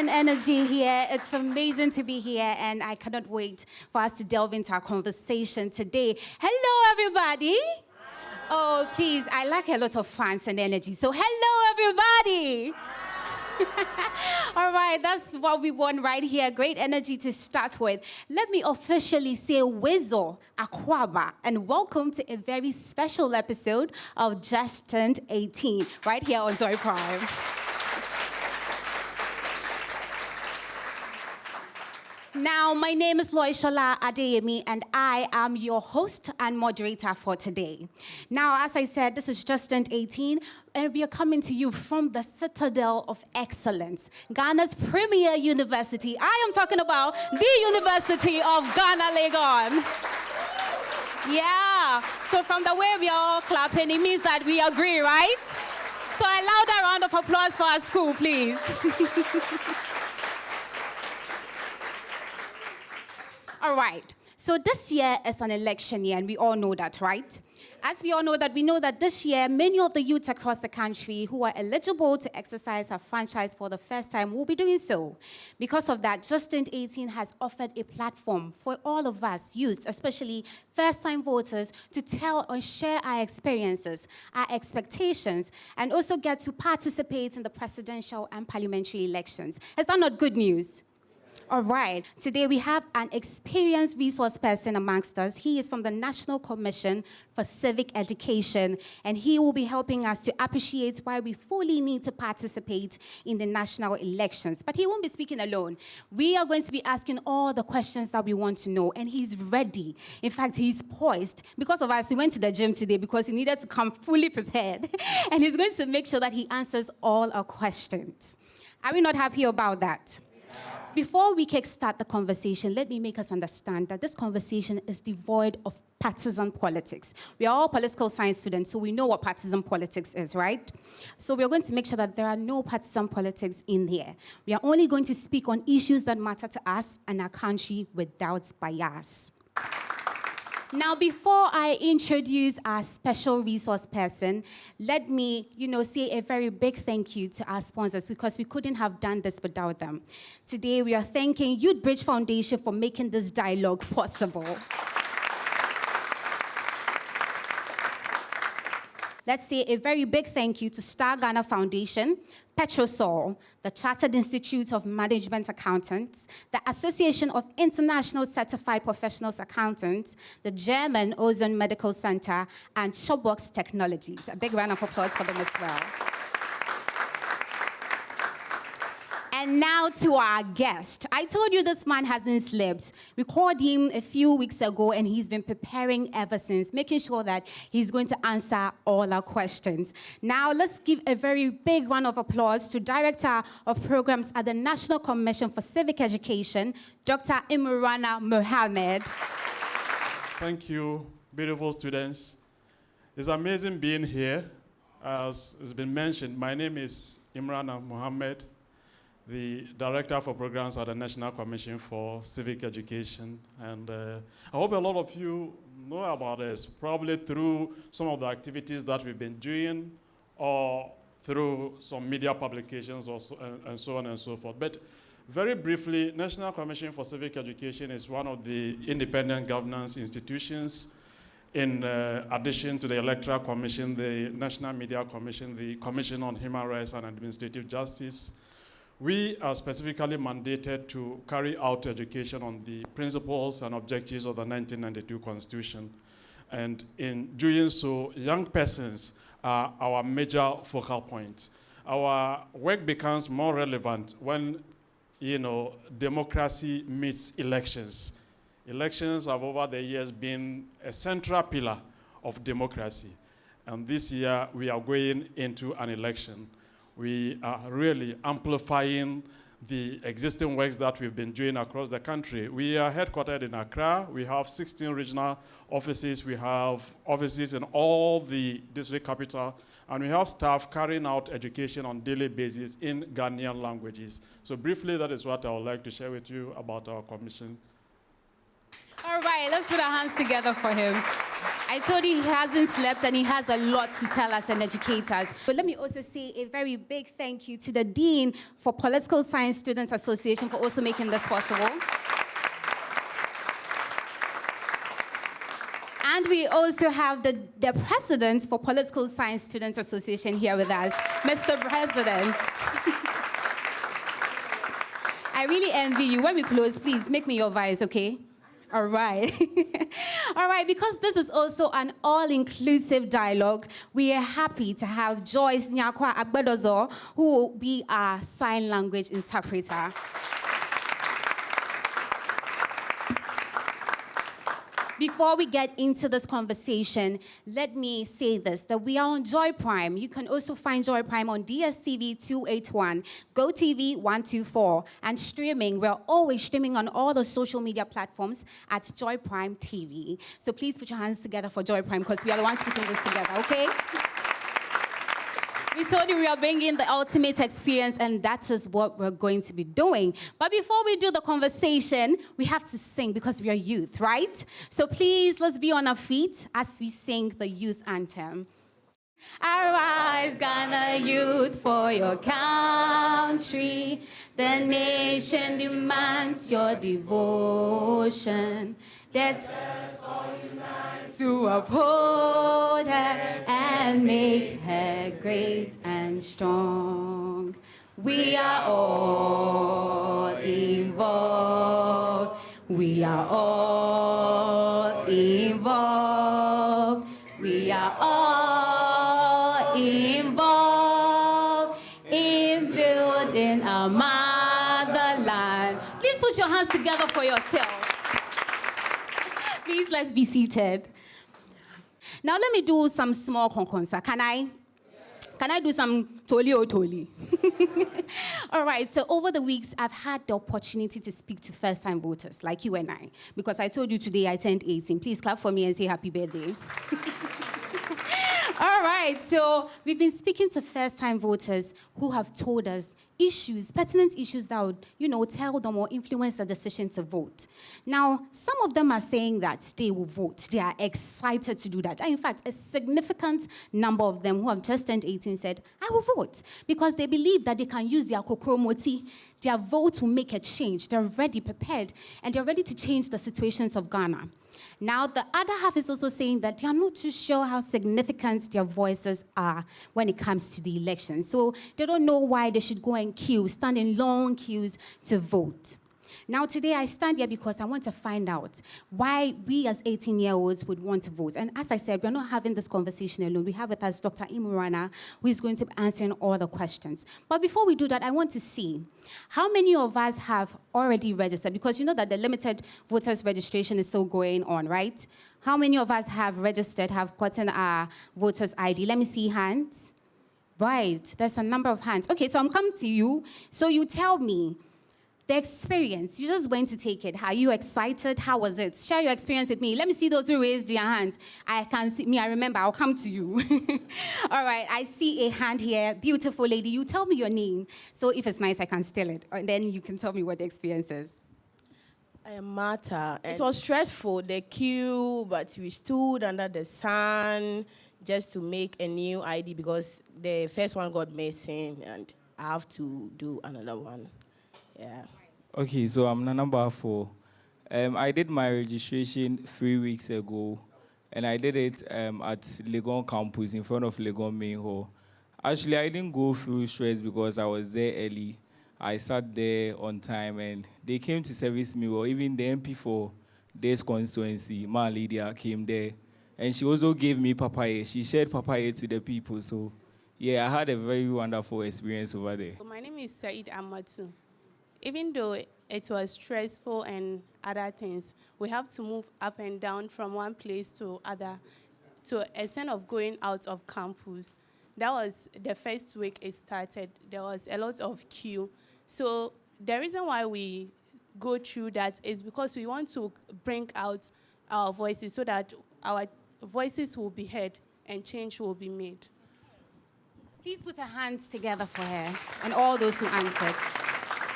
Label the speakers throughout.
Speaker 1: amazing energy here. It's amazing to be here, and I cannot wait for us to delve into our conversation today. Hello, everybody. Oh, please, I like a lot of fans and energy. So, hello, everybody. All right, that's what we want right here. Great energy to start with. Let me officially say Wezo Akwaba, and welcome to a very special episode of Just Turned 18, right here on Joy Prime. Now, my name is Loishola Adeyemi, and I am your host and moderator for today. Now, as I said, this is Just Turned 18, and we are coming to you from the Citadel of Excellence, Ghana's premier university. I am talking about the University of Ghana, Legon. Yeah, so from the way we are all clapping, it means that we agree, right? So a louder round of applause for our school, please. All right, so this year is an election year, and we all know that, right? As we all know that, we know that this year, many of the youths across the country who are eligible to exercise a franchise for the first time will be doing so. Because of that, Just Turned 18 has offered a platform for all of us youths, especially first-time voters, to tell and share our experiences, our expectations, and also get to participate in the presidential and parliamentary elections. Is that not good news? All right, today we have an experienced resource person amongst us. He is from the National Commission for Civic Education, and he will be helping us to appreciate why we fully need to participate in the national elections. But he won't be speaking alone. We are going to be asking all the questions that we want to know, and he's ready. In fact, he's poised. Because of us, he went to the gym today because he needed to come fully prepared, and he's going to make sure that he answers all our questions. Are we not happy about that? Before we kickstart the conversation, let me make us understand that this conversation is devoid of partisan politics. We are all political science students, so we know what partisan politics is, right? So we are going to make sure that there are no partisan politics in here. We are only going to speak on issues that matter to us and our country without bias. Now, before I introduce our special resource person, let me, say a very big thank you to our sponsors, because we couldn't have done this without them. Today, we are thanking Youth Bridge Foundation for making this dialogue possible. Let's say a very big thank you to Star Ghana Foundation, Petrosol, the Chartered Institute of Management Accountants, the Association of International Certified Professionals Accountants, the German Ozone Medical Center, and Shopbox Technologies. A big round of applause for them as well. And now to our guest. I told you this man hasn't slept. We called him a few weeks ago, and he's been preparing ever since, making sure that he's going to answer all our questions. Now, let's give a very big round of applause to Director of Programs at the National Commission for Civic Education, Dr. Imran Mohammed.
Speaker 2: Thank you, beautiful students. It's amazing being here. As has been mentioned, my name is Imran Mohammed, the Director for Programs at the National Commission for Civic Education. And I hope a lot of you know about us, probably through some of the activities that we've been doing, or through some media publications, and so on and so forth. But very briefly, National Commission for Civic Education is one of the independent governance institutions in addition to the Electoral Commission, the National Media Commission, the Commission on Human Rights and Administrative Justice. We are specifically mandated to carry out education on the principles and objectives of the 1992 Constitution. And in doing so, young persons are our major focal point. Our work becomes more relevant when, democracy meets elections. Elections have over the years been a central pillar of democracy. And this year, we are going into an election. We are really amplifying the existing works that we've been doing across the country. We are headquartered in Accra. We have 16 regional offices. We have offices in all the district capital. And we have staff carrying out education on a daily basis in Ghanaian languages. So briefly, that is what I would like to share with you about our commission.
Speaker 1: All right, let's put our hands together for him. I told you he hasn't slept and he has a lot to tell us and educate us. But let me also say a very big thank you to the Dean for Political Science Students Association for also making this possible. And we also have the President for Political Science Students Association here with us, Mr. President. I really envy you. When we close, please make me your vice, okay? All right. All right, because this is also an all-inclusive dialogue, we are happy to have Joyce Nyakwa Agbedozo, who will be our sign language interpreter. Before we get into this conversation, let me say this, that we are on Joy Prime. You can also find Joy Prime on DSTV 281, GoTV 124, and streaming. We're always streaming on all the social media platforms at Joy Prime TV. So please put your hands together for Joy Prime, because we are the ones putting this together, okay? We told you we are bringing the ultimate experience, and that is what we're going to be doing. But before we do the conversation, we have to sing because we are youth, right? So please, let's be on our feet as we sing the youth anthem. Arise, Ghana youth, for your country. The nation demands your devotion. Let us all unite to uphold her and make her great and strong. We are all involved. We are all involved. We are all involved in building our motherland. Please put your hands together for yourself. Please, let's be seated. Now, let me do some small conconsa. Can I? Can I do some toli o toli? All right, so over the weeks, I've had the opportunity to speak to first-time voters like you and I, because I told you today I turned 18. Please clap for me and say happy birthday. All right, so we've been speaking to first-time voters who have told us issues, pertinent issues that would, tell them or influence the decision to vote. Now, some of them are saying that they will vote. They are excited to do that. In fact, a significant number of them who have just turned 18 said, I will vote, because they believe that they can use their kokromoti. Their vote will make a change. They're ready, prepared, and they're ready to change the situations of Ghana. Now, the other half is also saying that they are not too sure how significant their voices are when it comes to the election. So they don't know why they should go and stand in long queues to vote. Now, today I stand here because I want to find out why we as 18-year-olds would want to vote. And as I said, we're not having this conversation alone. We have with us Dr. Imurana, who is going to be answering all the questions. But before we do that, I want to see how many of us have already registered, because you know that the limited voters registration is still going on, right? How many of us have registered, have gotten our voters ID? Let me see hands. Right, there's a number of hands. Okay, so I'm coming to you. So you tell me, the experience, you just went to take it. Are you excited? How was it? Share your experience with me. Let me see those who raised their hands. I can see me, I remember, I'll come to you. All right, I see a hand here. Beautiful lady, you tell me your name. So if it's nice, I can steal it. And then you can tell me what the experience is.
Speaker 3: I am Martha. It was stressful, the queue, but we stood under the sun just to make a new ID because the first one got missing and I have to do another one. Yeah.
Speaker 4: Okay, so I'm Nana Bafo. I did my registration 3 weeks ago, and I did it at Legon campus in front of Legon main hall. Actually, I didn't go through stress because I was there early. I sat there on time, and they came to service me well. Even the MP for this constituency, Ma Lydia, came there, and she also gave me papaya. She shared papaya to the people, so yeah, I had a very wonderful experience over there.
Speaker 5: My name is Said Amatu. Even though it was stressful and other things, we have to move up and down from one place to other to extent of going out of campus. That was the first week it started. There was a lot of queue. So the reason why we go through that is because we want to bring out our voices so that our voices will be heard and change will be made.
Speaker 1: Please put your hands together for her and all those who answered.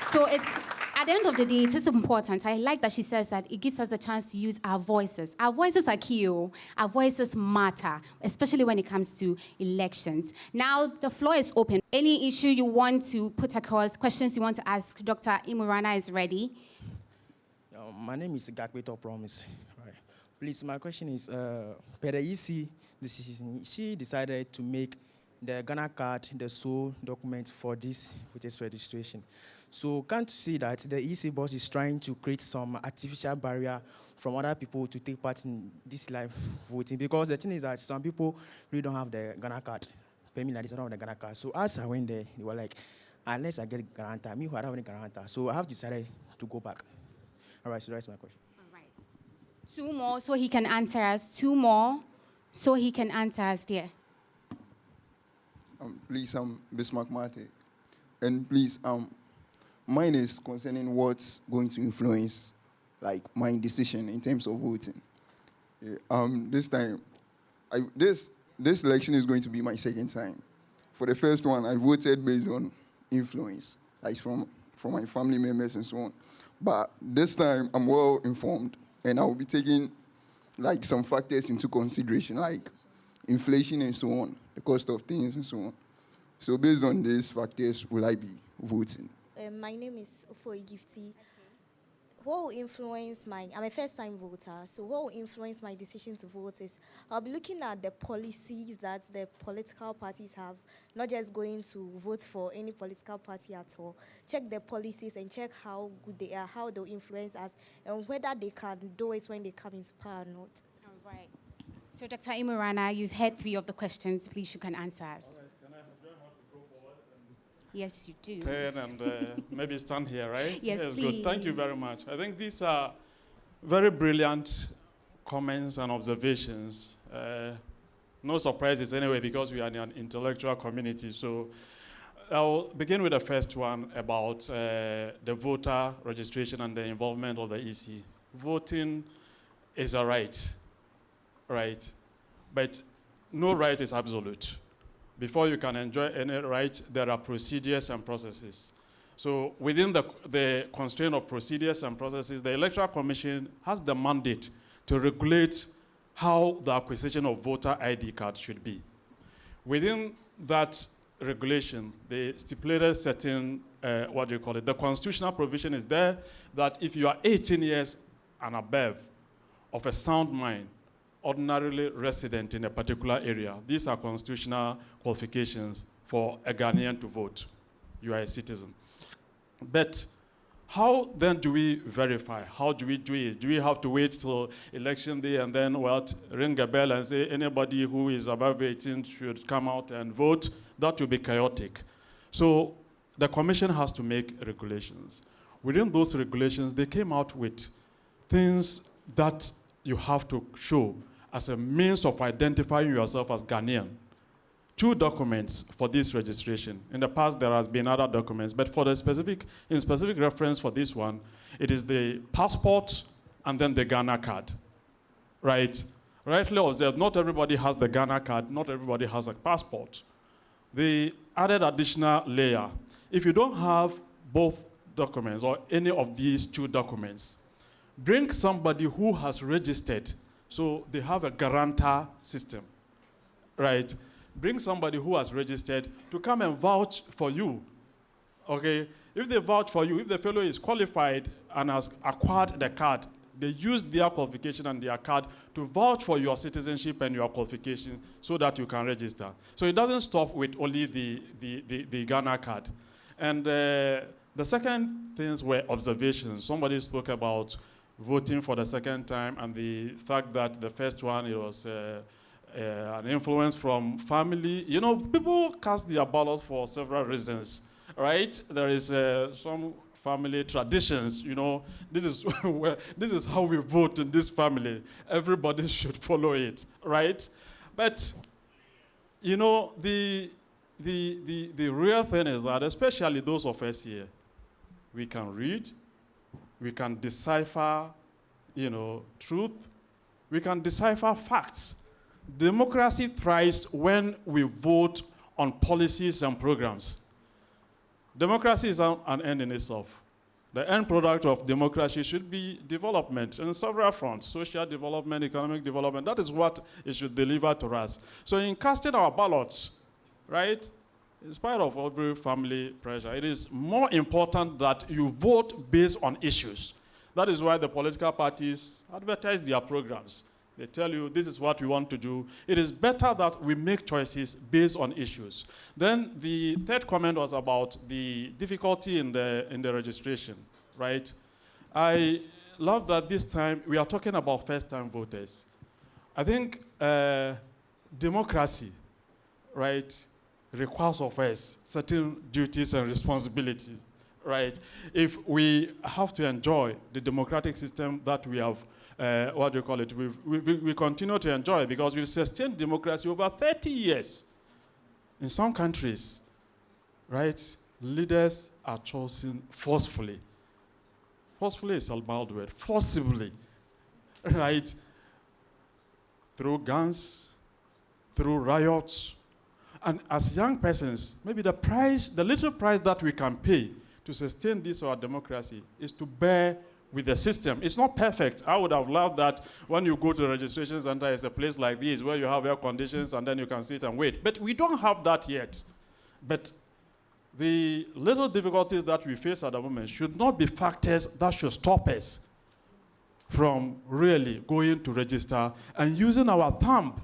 Speaker 1: So it's At the end of the day, it is important. I like that she says that it gives us the chance to use our voices. Our voices are key. Our voices matter, especially when it comes to elections. Now, the floor is open. Any issue you want to put across, questions you want to ask, Dr. Imurana is ready.
Speaker 6: My name is Gakweto Promise. Right. Please, my question is, per the EC decision, she decided to make the Ghana card the sole document for this registration. So can't you see that the EC boss is trying to create some artificial barrier from other people to take part in this live voting? Because the thing is that some people really don't have the Ghana card. Pay me like this, I don't have the Ghana card. So as I went there, they were like, unless I get guarantor, me who I don't have any guarantor. So I have decided to go back. All right, so that's my question.
Speaker 1: All right. Two more so he can answer us. Two more so he can answer us there.
Speaker 7: Please, Bismarck Mate. And please, mine is concerning what's going to influence, like, my decision in terms of voting. This time, this election is going to be my second time. For the first one, I voted based on influence, like from my family members and so on. But this time, I'm well informed, and I will be taking, like, some factors into consideration, like inflation and so on, the cost of things and so on. So based on these factors, will I be voting?
Speaker 8: My name is Ofoi Gifty. What will influence I'm a first-time voter, so what will influence my decision to vote is I'll be looking at the policies that the political parties have, not just going to vote for any political party at all. Check the policies and check how good they are, how they'll influence us, and whether they can do it when they come into power or not.
Speaker 1: All right. So, Dr. Imurana, you've heard 3 of the questions. Please, you can answer us. Yes, you do.
Speaker 2: 10 and maybe stand here, right?
Speaker 1: Yes, please.
Speaker 2: Good. Thank you very much. I think these are very brilliant comments and observations. No surprises anyway, because we are in an intellectual community. So I'll begin with the first one about the voter registration and the involvement of the EC. Voting is a right, right? But no right is absolute. Before you can enjoy any right, there are procedures and processes. So within the constraint of procedures and processes, the Electoral Commission has the mandate to regulate how the acquisition of voter ID card should be. Within that regulation, they stipulated certain, the constitutional provision is there that if you are 18 years and above of a sound mind, ordinarily resident in a particular area. These are constitutional qualifications for a Ghanaian to vote. You are a citizen. But how then do we verify? How do we do it? Do we have to wait till election day and then ring a bell and say anybody who is above 18 should come out and vote? That will be chaotic. So the commission has to make regulations. Within those regulations, they came out with things that you have to show as a means of identifying yourself as Ghanaian. 2 documents for this registration. In the past, there has been other documents, but for in specific reference for this one, it is the passport and then the Ghana card, right? Rightly observed, not everybody has the Ghana card, not everybody has a passport. The added additional layer, if you don't have both documents or any of these 2 documents, bring somebody who has registered. So they have a guarantor system, right? Bring somebody who has registered to come and vouch for you, okay? If they vouch for you, if the fellow is qualified and has acquired the card, they use their qualification and their card to vouch for your citizenship and your qualification so that you can register. So it doesn't stop with only the Ghana card. And the second things were observations. Somebody spoke about voting for the second time and the fact that the first one, it was an influence from family. You know, people cast their ballot for several reasons, right? There is some family traditions, you know. This is how we vote in this family. Everybody should follow it, right? But, you know, the real thing is that, especially those of us here, we can read, we can decipher, you know, truth. We can decipher facts. Democracy thrives when we vote on policies and programs. Democracy is an end in itself. The end product of democracy should be development on several fronts: social development, economic development. That is what it should deliver to us. So in casting our ballots, right, in spite of every family pressure, it is more important that you vote based on issues. That is why the political parties advertise their programs. They tell you, this is what we want to do. It is better that we make choices based on issues. Then the third comment was about the difficulty in the registration, right? I love that this time we are talking about first-time voters. I think democracy, right, requires of us certain duties and responsibilities, right? If we have to enjoy the democratic system that we have, what do you call it? We continue to enjoy, because we've sustained democracy over 30 years. In some countries, right, leaders are chosen forcefully. Forcefully is a mild word. Forcibly, right? Through guns, through riots. And as young persons, maybe the little price that we can pay to sustain this our democracy is to bear with the system. It's not perfect. I would have loved that when you go to the registration center, it's a place like this where you have air conditions and then you can sit and wait. But we don't have that yet. But the little difficulties that we face at the moment should not be factors that should stop us from really going to register and using our thumb.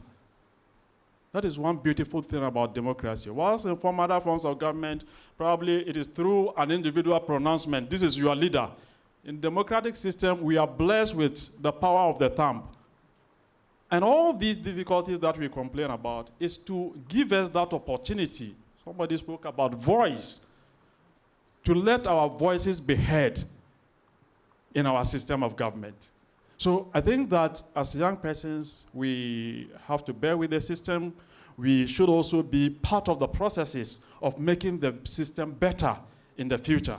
Speaker 2: That is one beautiful thing about democracy. Whilst in some other forms of government, probably it is through an individual pronouncement. This is your leader. In democratic system, we are blessed with the power of the thumb. And all these difficulties that we complain about is to give us that opportunity. Somebody spoke about voice. To let our voices be heard in our system of government. So I think that as young persons, we have to bear with the system. We should also be part of the processes of making the system better in the future.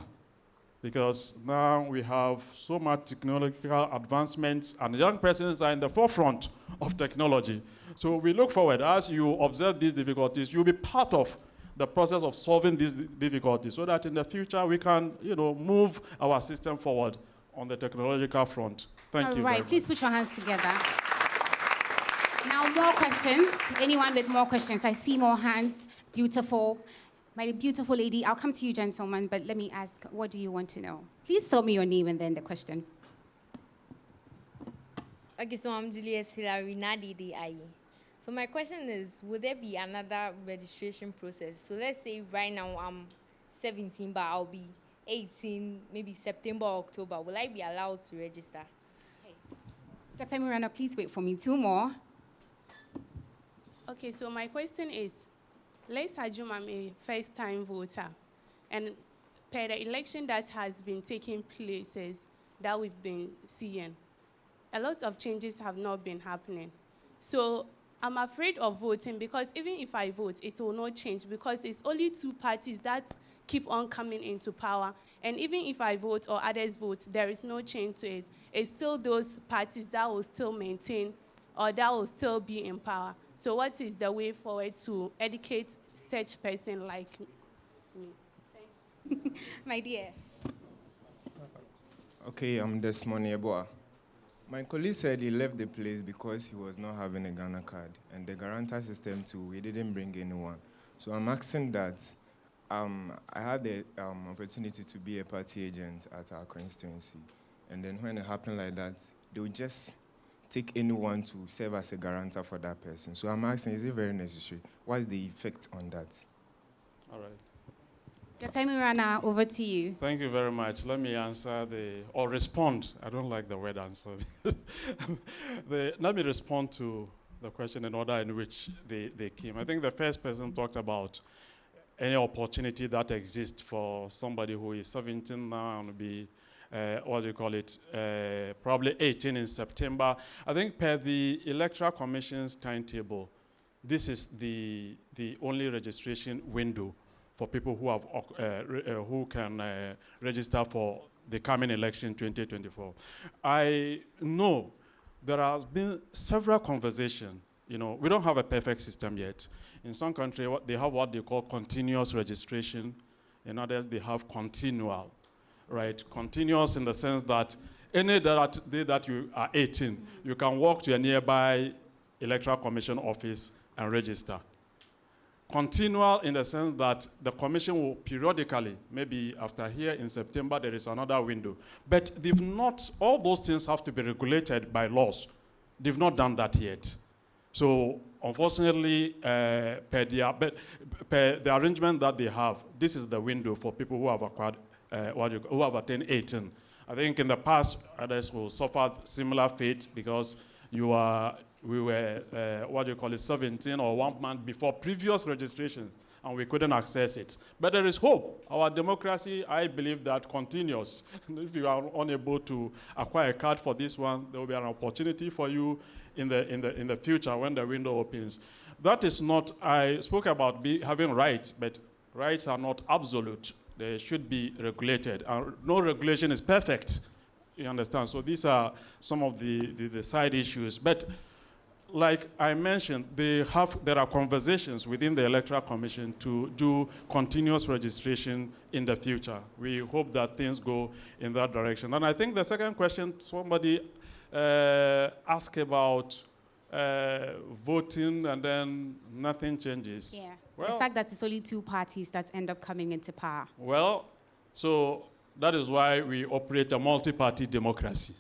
Speaker 2: Because now we have so much technological advancement, and young persons are in the forefront of technology. So we look forward, as you observe these difficulties, you'll be part of the process of solving these difficulties, so that in the future we can, move our system forward on the technological front. Thank you. All right,
Speaker 1: please put your hands together. Now, more questions. Anyone with more questions? I see more hands. Beautiful. My beautiful lady, I'll come to you, gentlemen, but let me ask, what do you want to know? Please tell me your name and then the question.
Speaker 9: Okay, so I'm Juliet Hilary Nadi. So my question is, would there be another registration process? So let's say right now I'm 17, but I'll be 18, maybe September or October. Will I be allowed to register?
Speaker 1: Okay. Dr. Miranda, please wait for me. 2 more.
Speaker 5: Okay, so my question is, let's assume I'm a first-time voter, and per the election that has been taking places that we've been seeing, a lot of changes have not been happening. So I'm afraid of voting, because even if I vote, it will not change, because it's only 2 parties that keep on coming into power. And even if I vote or others vote, there is no change to it. It's still those parties that will still maintain, or that will still be in power. So what is the way forward to educate such person like me? Thank you.
Speaker 1: My dear.
Speaker 10: Okay, I'm Desmond Yeboah. My colleague said he left the place because he was not having a Ghana card, and the guarantor system too, he didn't bring anyone. So I'm asking that I had the opportunity to be a party agent at our constituency, and then when it happened like that, they would just take anyone to serve as a guarantor for that person. So I'm asking, is it very necessary? What is the effect on that?
Speaker 2: All right.
Speaker 1: Dr. Miranda, over to you.
Speaker 2: Thank you very much. Let me answer or respond. I don't like the word answer. Let me respond to the question in order in which they came. I think the first person talked about any opportunity that exists for somebody who is 17 now and be probably 18 in September. I think per the Electoral Commission's timetable, this is the only registration window for people who have who can register for the coming election 2024. I know there has been several conversations. We don't have a perfect system yet. In some countries, they have what they call continuous registration. In others, they have continual. right? Continuous in the sense that any day that you are 18, you can walk to a nearby Electoral Commission office and register. Continual in the sense that the commission will periodically, maybe after here in September, there is another window. But they've not, all those things have to be regulated by laws. They've not done that yet. So unfortunately, per the arrangement that they have, this is the window for people who have acquired, who have attained 18. I think in the past, others will suffer similar fate because we were 17 or 1 month before previous registrations, and we couldn't access it. But there is hope. Our democracy, I believe, that continues. If you are unable to acquire a card for this one, there will be an opportunity for you in the future when the window opens. That is not, I spoke about having rights, but rights are not absolute. They should be regulated. No regulation is perfect, you understand? So these are some of the side issues. But like I mentioned, there are conversations within the Electoral Commission to do continuous registration in the future. We hope that things go in that direction. And I think the second question, somebody asked about voting and then nothing changes.
Speaker 1: Yeah.
Speaker 2: Well,
Speaker 1: the fact that it's only two parties that end up coming into power.
Speaker 2: Well, so that is why we operate a multi-party democracy.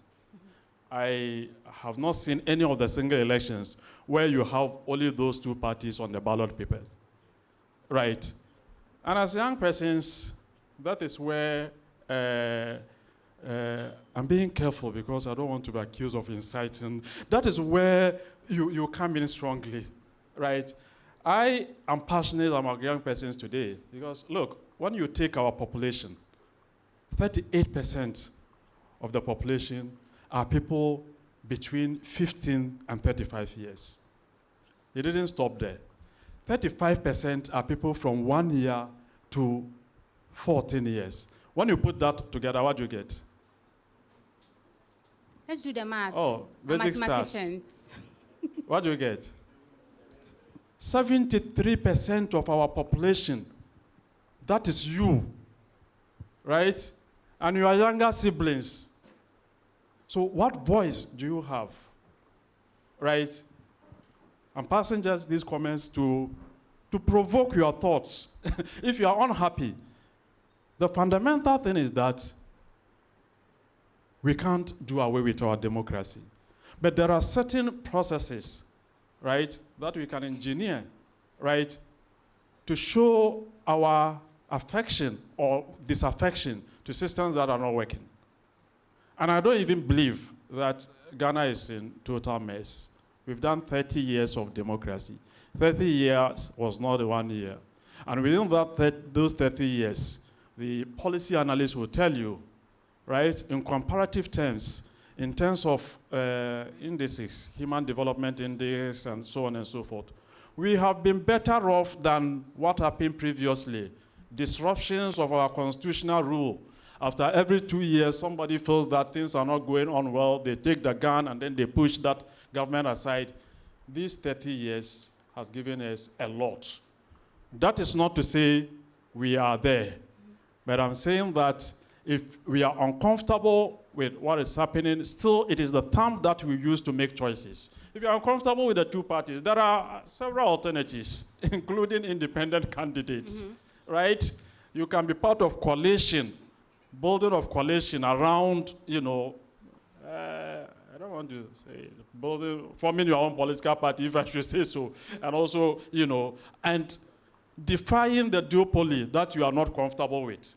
Speaker 2: I have not seen any of the single elections where you have only those two parties on the ballot papers, right? And as young persons, that is where I'm being careful because I don't want to be accused of inciting. That is where you come in strongly, right? I am passionate about young persons today because, look, when you take our population, 38% of the population are people between 15 and 35 years. It didn't stop there. 35% are people from 1 year to 14 years. When you put that together, what do you get?
Speaker 1: Let's do the math.
Speaker 2: Oh, basic
Speaker 1: mathematicians.
Speaker 2: What do you get? 73% of our population, that is you, right? And your younger siblings. So what voice do you have, right? I'm passing just these comments to provoke your thoughts. If you are unhappy, the fundamental thing is that we can't do away with our democracy. But there are certain processes, right, that we can engineer, right, to show our affection or disaffection to systems that are not working. And I don't even believe that Ghana is in total mess. We've done 30 years of democracy. 30 years was not 1 year. And within those 30 years, the policy analysts will tell you, right, in comparative terms, in terms of indices, Human Development Index and so on and so forth, we have been better off than what happened previously. Disruptions of our constitutional rule. After every 2 years, somebody feels that things are not going on well, they take the gun and then they push that government aside. These 30 years has given us a lot. That is not to say we are there, but I'm saying that if we are uncomfortable with what is happening, still it is the thumb that we use to make choices. If you are uncomfortable with the two parties, there are several alternatives, including independent candidates, right? You can be part of coalition, building of coalition around, you know, I don't want to say building, forming your own political party, if I should say so, and also, you know, and defying the duopoly that you are not comfortable with.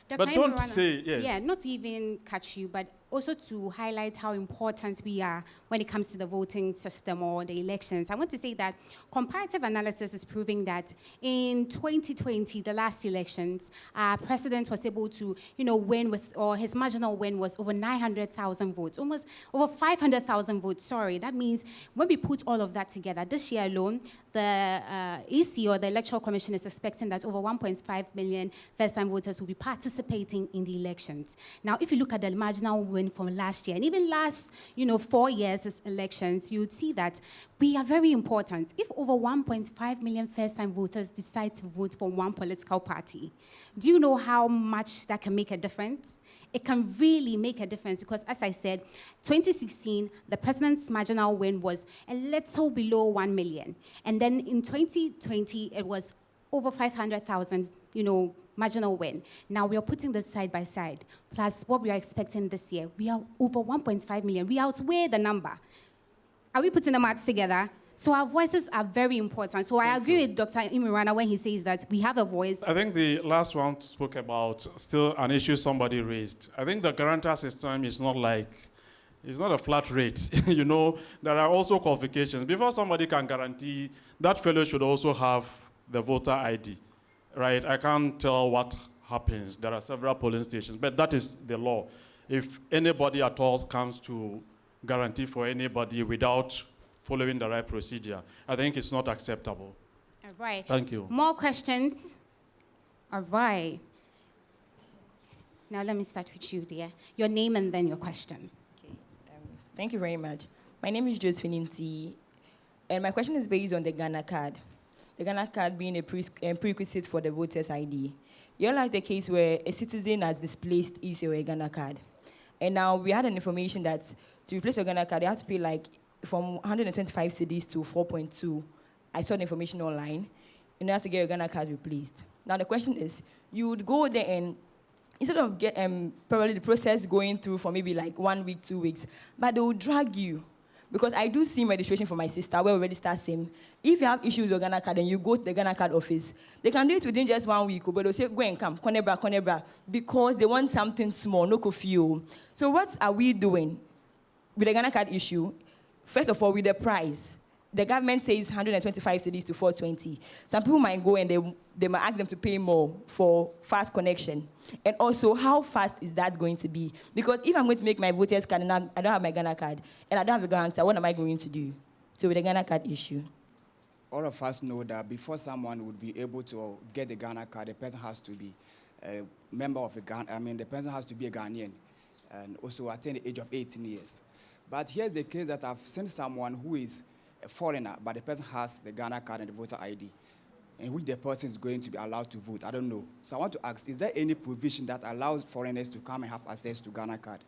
Speaker 2: But don't say, yes.
Speaker 1: Yeah, not even catch you, but also to highlight how important we are when it comes to the voting system or the elections. I want to say that comparative analysis is proving that in 2020, the last elections, our president was able to, you know, win with, or his marginal win was over 900,000 votes, almost over 500,000 votes, sorry. That means when we put all of that together, this year alone, the EC or the Electoral Commission is expecting that over 1.5 million first-time voters will be participating in the elections. Now, if you look at the marginal win from last year, and even last, 4 years' elections, you would see that we are very important. If over 1.5 million first-time voters decide to vote for one political party, do you know how much that can make a difference? it can really make a difference because, as I said, 2016, the president's marginal win was a little below 1 million. And then in 2020, it was over 500,000, marginal win. Now we are putting this side by side, plus what we are expecting this year. We are over 1.5 million. We outweigh the number. Are we putting the maths together? So our voices are very important. So I agree with Dr. Imran when he says that we have a voice.
Speaker 2: I think the last one spoke about still an issue somebody raised. I think the guarantor system is not it's not a flat rate. There are also qualifications. Before somebody can guarantee, that fellow should also have the voter ID, right? I can't tell what happens. There are several polling stations, but that is the law. If anybody at all comes to guarantee for anybody without following the right procedure, I think it's not acceptable.
Speaker 1: All right.
Speaker 2: Thank you.
Speaker 1: More questions? All right. Now let me start with you, dear. Your name and then your question.
Speaker 11: Okay. Thank you very much. My name is Josephine Nti, and my question is based on the Ghana card. The Ghana card being a prerequisite for the voter's ID. You realize the case where a citizen has misplaced his or a Ghana card. And now we had an information that to replace your Ghana card, you have to pay from 125 cedis to 4.2. I saw the information online in order to get your Ghana card replaced. Now the question is, you would go there and instead of probably the process going through for maybe 1 week, 2 weeks, but they will drag you. Because I do see registration for my sister where we already start SIM. If you have issues with your Ghana card and you go to the Ghana card office, they can do it within just 1 week, but they'll say, go and come, konebra, because they want something small, no coffee. So what are we doing with the Ghana card issue? First of all, with the price. The government says 125 cedis to 420. Some people might go and they might ask them to pay more for fast connection. And also, how fast is that going to be? Because if I'm going to make my voter's card and I don't have my Ghana card, and I don't have a guarantor, what am I going to do? So with the Ghana card issue.
Speaker 12: All of us know that before someone would be able to get the Ghana card, the person has to be a member of a Ghana, the person has to be a Ghanaian and also attain the age of 18 years. But here's the case that I've seen someone who is a foreigner, but the person has the Ghana card and the voter ID, in which the person is going to be allowed to vote. I don't know. So I want to ask, is there any provision that allows foreigners to come and have access to Ghana card?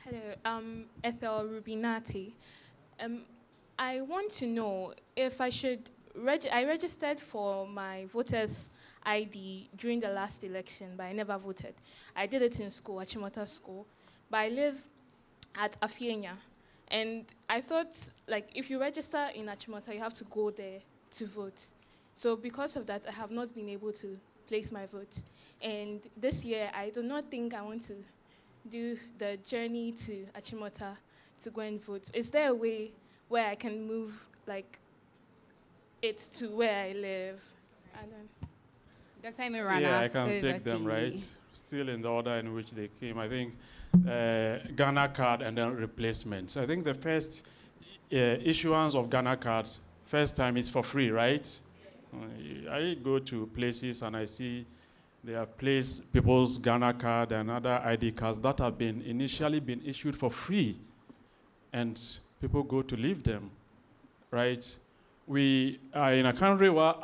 Speaker 13: Hello, I'm Ethel Rubinati. I want to know if I should, I registered for my voter's ID during the last election, but I never voted. I did it in school, Achimota School, but I live at Afienya. And I thought, if you register in Achimota, you have to go there to vote. So because of that, I have not been able to place my vote. And this year, I do not think I want to do the journey to Achimota to go and vote. Is there a way where I can move, it to where I live? I don't.
Speaker 1: Dr. Mirana.
Speaker 2: Yeah, I can take them, right? Still in the order in which they came. I think Ghana card and then replacements. I think the first issuance of Ghana card, first time is for free, right? I go to places and I see they have placed people's Ghana card and other ID cards that have initially been issued for free, and people go to leave them, right? We are in a country where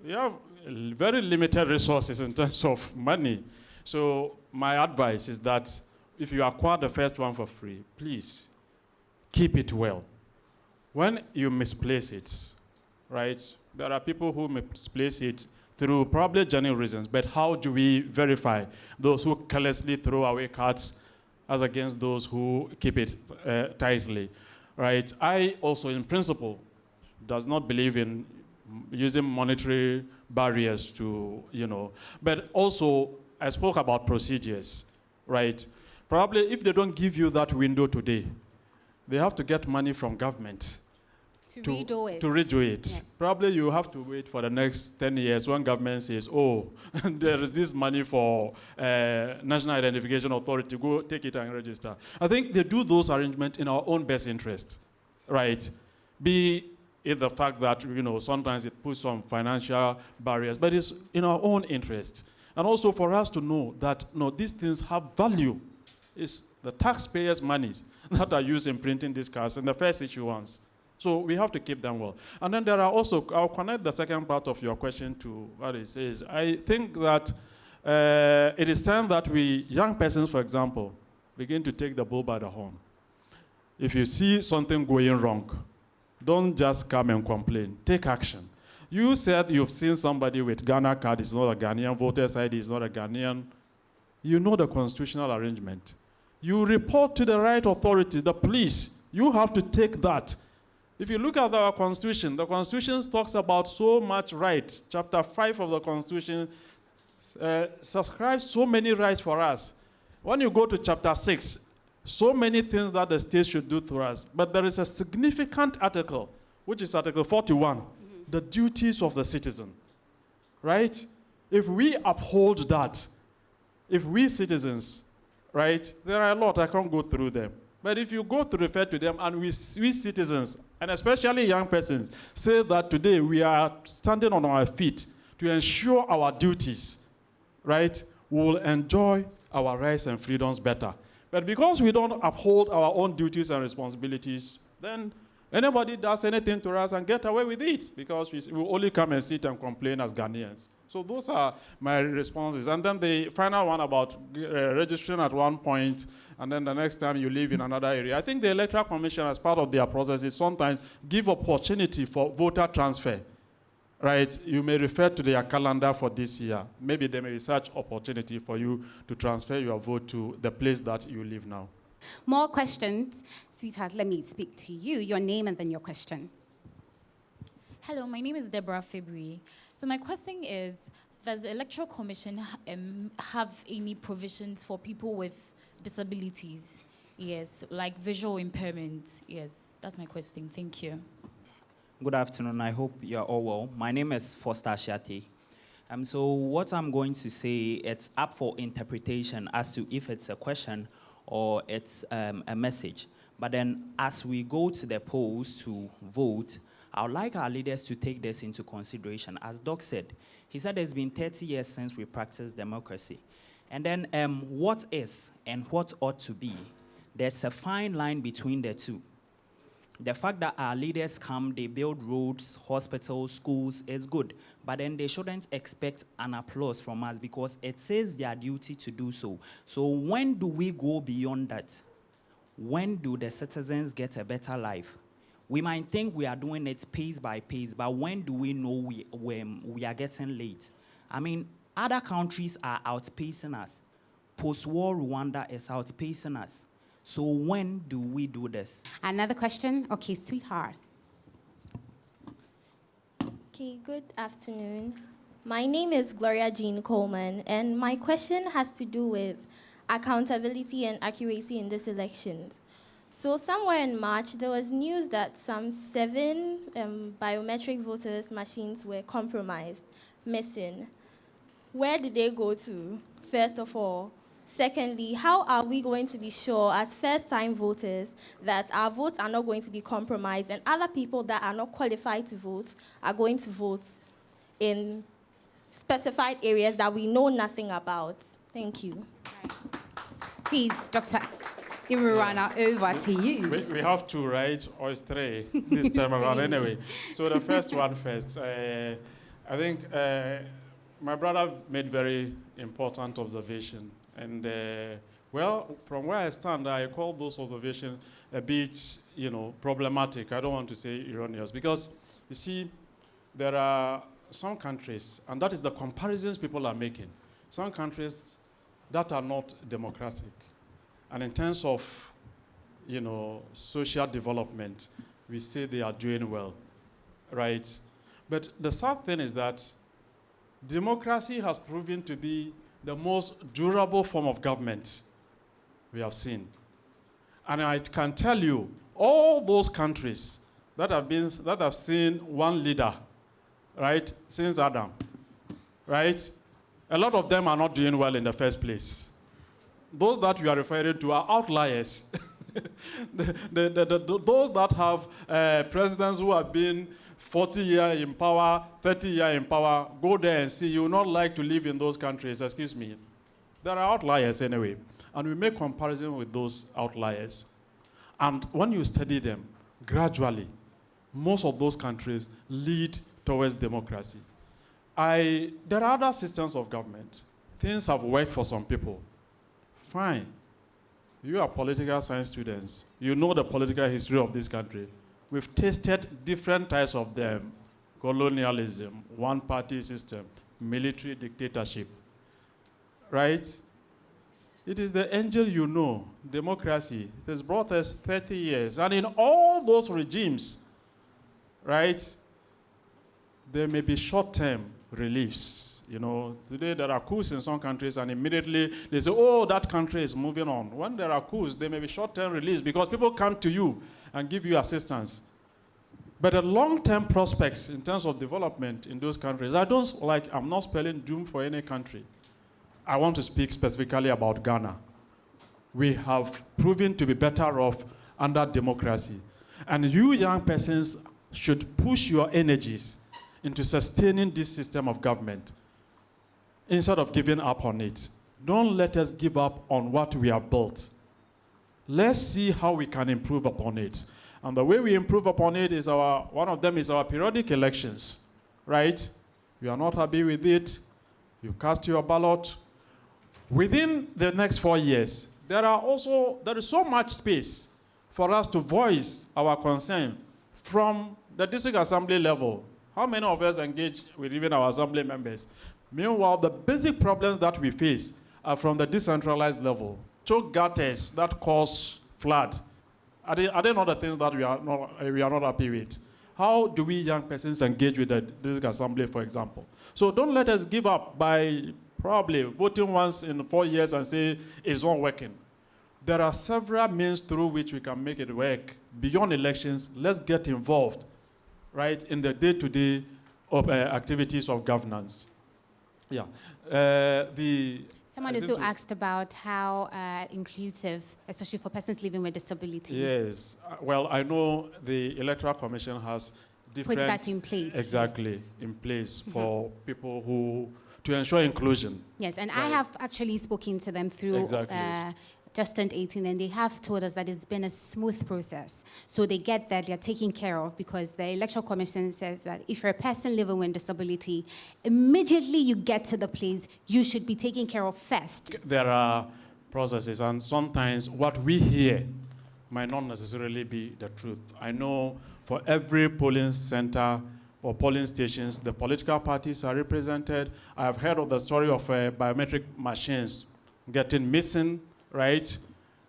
Speaker 2: we have very limited resources in terms of money. So my advice is that if you acquire the first one for free, please keep it well. When you misplace it, right, there are people who misplace it through probably genuine reasons, but how do we verify those who carelessly throw away cards as against those who keep it tightly, right? I also, in principle, does not believe in using monetary barriers to, but also I spoke about procedures, right? Probably if they don't give you that window today, they have to get money from government
Speaker 1: to redo it.
Speaker 2: To redo it.
Speaker 1: Yes.
Speaker 2: Probably you have to wait for the next 10 years when government says, oh, there is this money for National Identification Authority, go take it and register. I think they do those arrangements in our own best interest, right? Be it the fact that, sometimes it puts some financial barriers, but it's in our own interest. And also for us to know that, these things have value. It's the taxpayers' monies that are used in printing these cards in the first issuance. So we have to keep them well. And then there are also, I'll connect the second part of your question to what it says. I think that it is time that we, young persons, for example, begin to take the bull by the horn. If you see something going wrong, don't just come and complain. Take action. You said you've seen somebody with Ghana card, is not a Ghanaian, voter's ID is not a Ghanaian. You know the constitutional arrangement. You report to the right authorities, the police. You have to take that. If you look at our Constitution, the Constitution talks about so much right. Chapter 5 of the Constitution subscribes so many rights for us. When you go to chapter 6, so many things that the state should do to us. But there is a significant article, which is Article 41, the duties of the citizen, right? If we uphold that, if we citizens, right, there are a lot, I can't go through them. But if you go to refer to them, and we citizens, and especially young persons, say that today we are standing on our feet to ensure our duties, right, we will enjoy our rights and freedoms better. But because we don't uphold our own duties and responsibilities, then anybody does anything to us and get away with it, because we will only come and sit and complain as Ghanaians. So those are my responses. And then the final one about registering at one point, and then the next time you live in another area. I think the Electoral Commission, as part of their process, is sometimes give opportunity for voter transfer, right? You may refer to their calendar for this year. Maybe there may be such opportunity for you to transfer your vote to the place that you live now.
Speaker 1: More questions. Sweetheart, let me speak to you. Your name and then your question.
Speaker 14: Hello, my name is Deborah February. So my question is, does the Electoral Commission have any provisions for people with disabilities? Yes, like visual impairment. Yes, that's my question. Thank you.
Speaker 15: Good afternoon. I hope you're all well. My name is Foster Shate. So what I'm going to say, it's up for interpretation as to if it's a question or it's a message. But then as we go to the polls to vote, I would like our leaders to take this into consideration. As Doc said, he said it's been 30 years since we practiced democracy. And then what is and what ought to be, there's a fine line between the two. The fact that our leaders come, they build roads, hospitals, schools is good, but then they shouldn't expect an applause from us because it is their duty to do so. So when do we go beyond that? When do the citizens get a better life? We might think we are doing it pace by pace, but when do we know when we are getting late? I mean, other countries are outpacing us. Post-war Rwanda is outpacing us. So when do we do this?
Speaker 1: Another question? Okay, sweetheart.
Speaker 8: Okay, good afternoon. My name is Gloria Jean Coleman, and my question has to do with accountability and accuracy in these elections. So somewhere in March, there was news that some 7 biometric voters' machines were compromised, missing. Where did they go to, first of all? Secondly, how are we going to be sure as first-time voters that our votes are not going to be compromised and other people that are not qualified to vote are going to vote in specified areas that we know nothing about? Thank you.
Speaker 1: Please, Dr. Imrana, over to you.
Speaker 2: We have 2, right? Or it's 3 this time around anyway. So the first one first. I think my brother made very important observation. And, well, from where I stand, I call those observations a bit, problematic. I don't want to say erroneous. Because, you see, there are some countries, and that is the comparisons people are making, some countries that are not democratic. And in terms of, social development, we say they are doing well, right? But the sad thing is that democracy has proven to be the most durable form of government we have seen. And I can tell you, all those countries that have seen one leader, right, since Adam, right, a lot of them are not doing well in the first place. Those that you are referring to are outliers. Those that have presidents who have been 40 years in power, 30 years in power, go there and see. You will not like to live in those countries, excuse me. There are outliers anyway. And we make comparison with those outliers. And when you study them, gradually, most of those countries lead towards democracy. There are other systems of government. things have worked for some people. Fine. You are political science students. You know the political history of this country. We've tasted different types of them. Colonialism, one-party system, military dictatorship. Right? It is the angel you know, democracy. It has brought us 30 years. And in all those regimes, right, there may be short-term reliefs. You know, today there are coups in some countries and immediately they say, oh, that country is moving on. When there are coups, there may be short-term reliefs because people come to you and give you assistance. But the long-term prospects in terms of development in those countries, I'm not spelling doom for any country. I want to speak specifically about Ghana. We have proven to be better off under democracy. And you young persons should push your energies into sustaining this system of government instead of giving up on it. Don't let us give up on what we have built. Let's see how we can improve upon it. And the way we improve upon it is one of them is our periodic elections, right? You are not happy with it, you cast your ballot. Within the next 4 years, there is so much space for us to voice our concern from the district assembly level. How many of us engage with even our assembly members? Meanwhile, the basic problems that we face are from the decentralized level. Choke gutters that cause flood. Are they not the things that we are not happy with? How do we young persons engage with the district assembly, for example? So don't let us give up by probably voting once in 4 years and say it's not working. There are several means through which we can make it work. Beyond elections, let's get involved, right, in the day-to-day activities of governance. Yeah.
Speaker 1: Someone also asked about how inclusive, especially for persons living with disability.
Speaker 2: Yes. Well, I know the Electoral Commission has different...
Speaker 1: Puts that in place.
Speaker 2: Exactly, yes. In place for people to ensure inclusion.
Speaker 1: Yes, and right. I have actually spoken to them through...
Speaker 2: Exactly.
Speaker 1: Just turned 18, and they have told us that it's been a smooth process. So they get that they're taken care of because the Electoral Commission says that if you're a person living with disability, immediately you get to the place, you should be taken care of first.
Speaker 2: There are processes, and sometimes what we hear might not necessarily be the truth. I know for every polling center or polling stations, the political parties are represented. I have heard of the story of biometric machines getting missing. Right?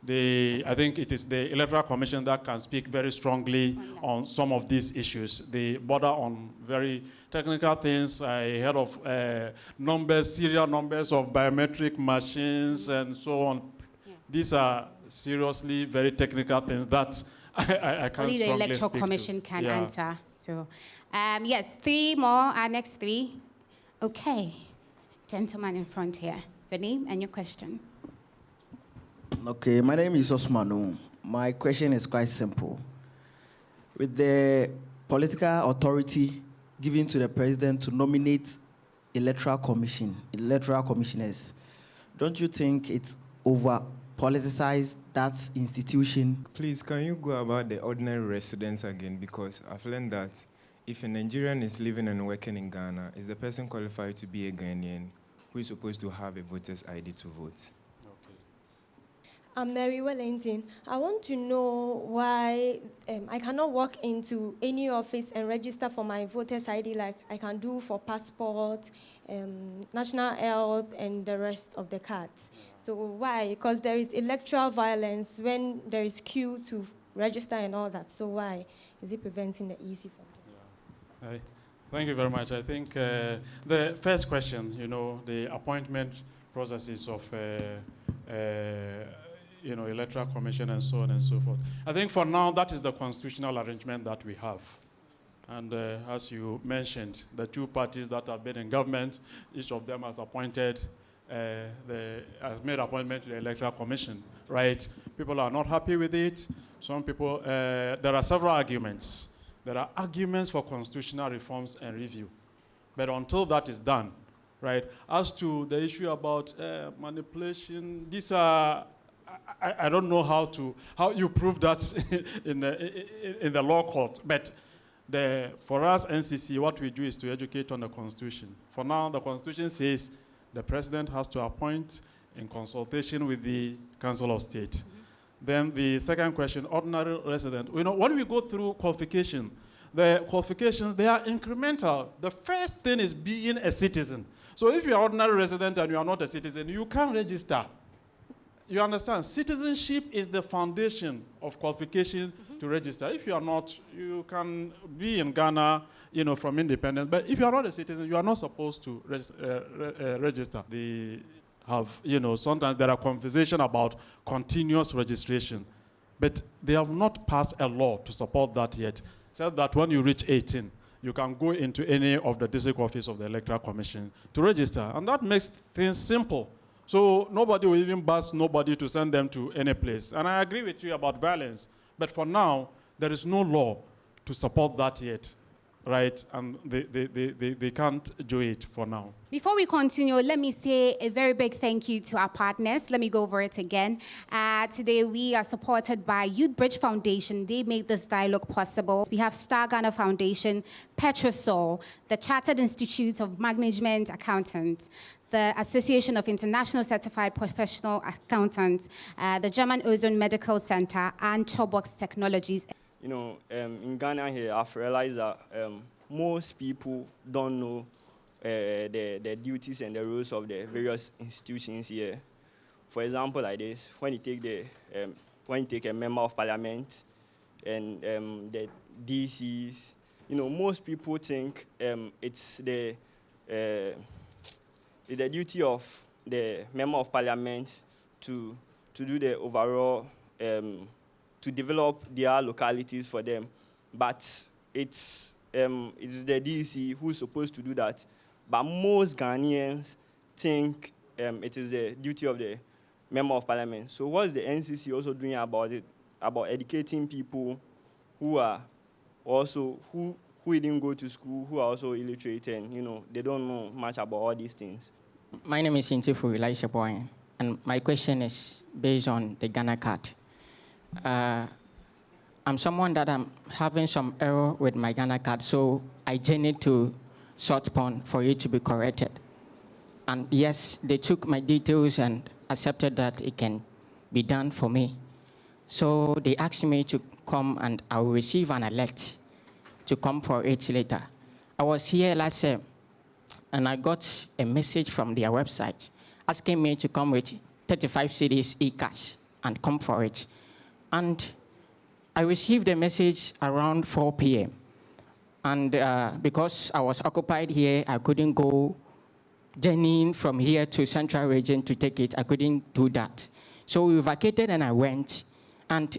Speaker 2: I think it is the Electoral Commission that can speak very strongly on some of these issues. They border on very technical things. I heard of serial numbers of biometric machines and so on. Yeah. These are seriously very technical things that I can't
Speaker 1: only the Electoral Commission can answer. So, yes, 3 more, our next 3. Okay. Gentleman in front here. Your name and your question.
Speaker 16: Okay, my name is Osmanu. My question is quite simple. With the political authority given to the president to nominate electoral commissioners, don't you think it's over-politicized, that institution?
Speaker 10: Please, can you go about the ordinary residents again? Because I've learned that if a Nigerian is living and working in Ghana, is the person qualified to be a Ghanaian who is supposed to have a voter's ID to vote?
Speaker 17: I'm Mary Wellington. I want to know why I cannot walk into any office and register for my voter's ID like I can do for passport, national health, and the rest of the cards. So why? Because there is electoral violence when there is queue to register and all that. So why is it preventing the easy from?
Speaker 2: Yeah. Thank you very much. I think the first question, the appointment processes of Electoral Commission and so on and so forth. I think for now, that is the constitutional arrangement that we have. And as you mentioned, the 2 parties that have been in government, each of them has made appointment to the Electoral Commission, right? People are not happy with it. Some people, there are several arguments. There are arguments for constitutional reforms and review. But until that is done, right? As to the issue about manipulation, these are, I don't know how you prove that in the law court, but for us, NCC, what we do is to educate on the Constitution. For now, the Constitution says the president has to appoint in consultation with the Council of State. Then the second question, ordinary resident. You know, when we go through qualification, the qualifications, they are incremental. The first thing is being a citizen. So if you're an ordinary resident and you are not a citizen, you can't register. You understand? Citizenship is the foundation of qualification to register. If you are not, you can be in Ghana, you know, from independence. But if you are not a citizen, you are not supposed to register. They have, you know, sometimes there are conversations about continuous registration. But they have not passed a law to support that yet. Except that when you reach 18, you can go into any of the district office of the Electoral Commission to register. And that makes things simple. So nobody will even bust nobody to send them to any place. And I agree with you about violence. But for now, there is no law to support that yet, right? And they can't do it for now.
Speaker 1: Before we continue, let me say a very big thank you to our partners. Let me go over it again. Today, we are supported by Youth Bridge Foundation. They made this dialogue possible. We have Star Ghana Foundation, Petrosol, the Chartered Institute of Management Accountants, the Association of International Certified Professional Accountants, the German Ozone Medical Center, and Chobox Technologies.
Speaker 18: You know, in Ghana here, I've realized that most people don't know the duties and the rules of the various institutions here. For example, like this, when you take a member of parliament and the DCs, you know, most people think it's the duty of the member of parliament to do the overall, to develop their localities for them. But it's the DC who's supposed to do that. But most Ghanaians think it is the duty of the member of parliament. So what's the NCC also doing about it? About educating people who are also, who didn't go to school, who are also illiterate and, you know, they don't know much about all these things.
Speaker 19: My name is Intifu Elisha Boy, and my question is based on the Ghana card. I'm someone that I'm having some error with my Ghana card, so I journeyed to Short Pond for it to be corrected. And yes, they took my details and accepted that it can be done for me. So they asked me to come and I will receive an alert to come for it later. I was here last year and I got a message from their website asking me to come with 35 cedis e-cash and come for it. And I received a message around 4 p.m. And because I was occupied here, I couldn't go journeying from here to Central Region to take it. I couldn't do that. So we vacated and I went. And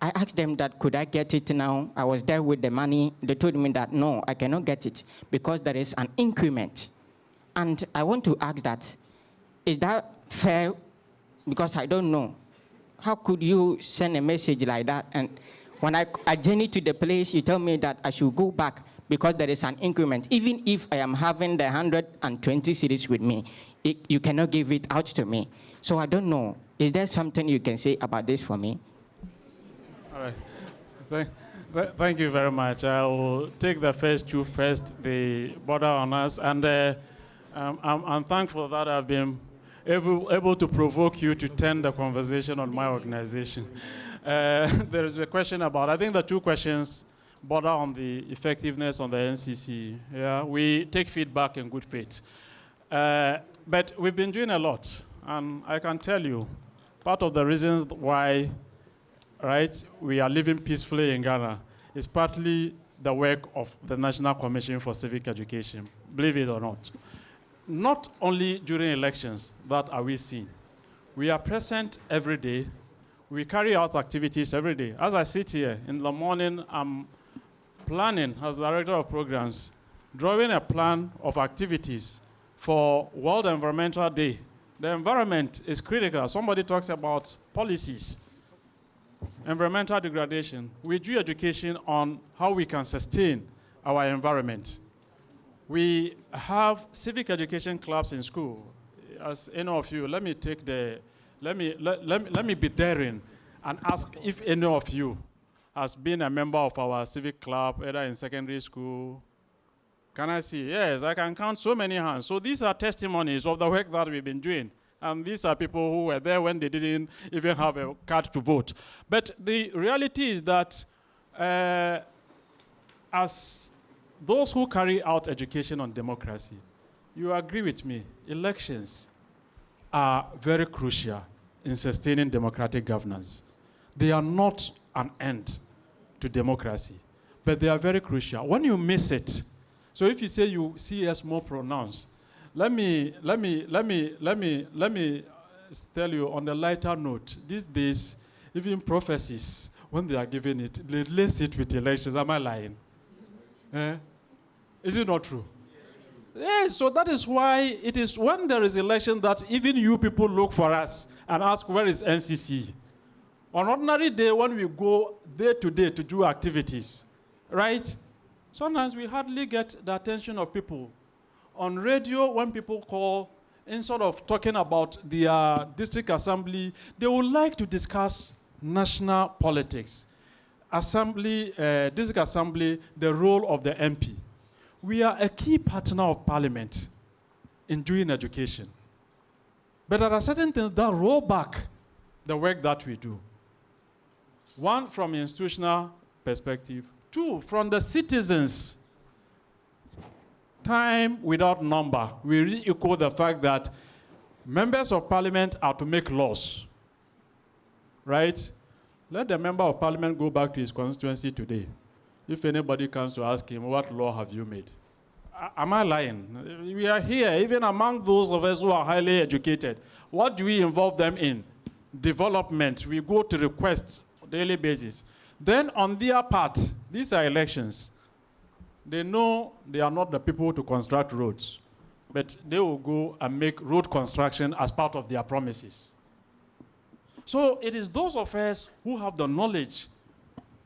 Speaker 19: I asked them that could I get it now? I was there with the money. They told me that no, I cannot get it because there is an increment. And I want to ask that, is that fair? Because I don't know. How could you send a message like that? And when I journey to the place, you tell me that I should go back because there is an increment. Even if I am having the 120 cedis with me, you cannot give it out to me. So I don't know. Is there something you can say about this for me?
Speaker 2: All right. Thank you very much. I will take the first two first, the border on us. And I'm thankful that I've been able to provoke you to turn the conversation on my organization. There is a question about, I think the two questions border on the effectiveness on the NCC. Yeah, we take feedback in good faith. But we've been doing a lot. And I can tell you, part of the reasons why, right, we are living peacefully in Ghana is partly the work of the National Commission for Civic Education, believe it or not. Not only during elections that are we seen. We are present every day. We carry out activities every day. As I sit here in the morning, I'm planning as director of programs, drawing a plan of activities for World Environmental Day. The environment is critical. Somebody talks about policies, environmental degradation. We do education on how we can sustain our environment. We have civic education clubs in school. As any of you, let me be daring and ask if any of you has been a member of our civic club, either in secondary school Can I see? Yes, I can count so many hands. So these are testimonies of the work that we've been doing. And these are people who were there when they didn't even have a card to vote. But the reality is that as those who carry out education on democracy, you agree with me, elections are very crucial in sustaining democratic governance. They are not an end to democracy, but they are very crucial. When you miss it, so if you say you see us more pronounced, let me tell you on a lighter note, these days, even prophecies, when they are giving it, they lace it with elections. Am I lying? Is it not true? Yes, so that is why it is when there is election that even you people look for us and ask, where is NCC? On ordinary day, when we go day to day to do activities, right? Sometimes we hardly get the attention of people. On radio, when people call, instead of talking about their district assembly, they would like to discuss national politics. District assembly, the role of the MP. We are a key partner of parliament in doing education. But there are certain things that roll back the work that we do. One, from institutional perspective. Two, from the citizens. Time without number. We re-echo the fact that members of parliament are to make laws. Right? Let the member of parliament go back to his constituency today. If anybody comes to ask him, what law have you made? Am I lying? We are here, even among those of us who are highly educated. What do we involve them in? Development. We go to requests on a daily basis. Then on their part, these are elections. They know they are not the people to construct roads, but they will go and make road construction as part of their promises. So it is those of us who have the knowledge.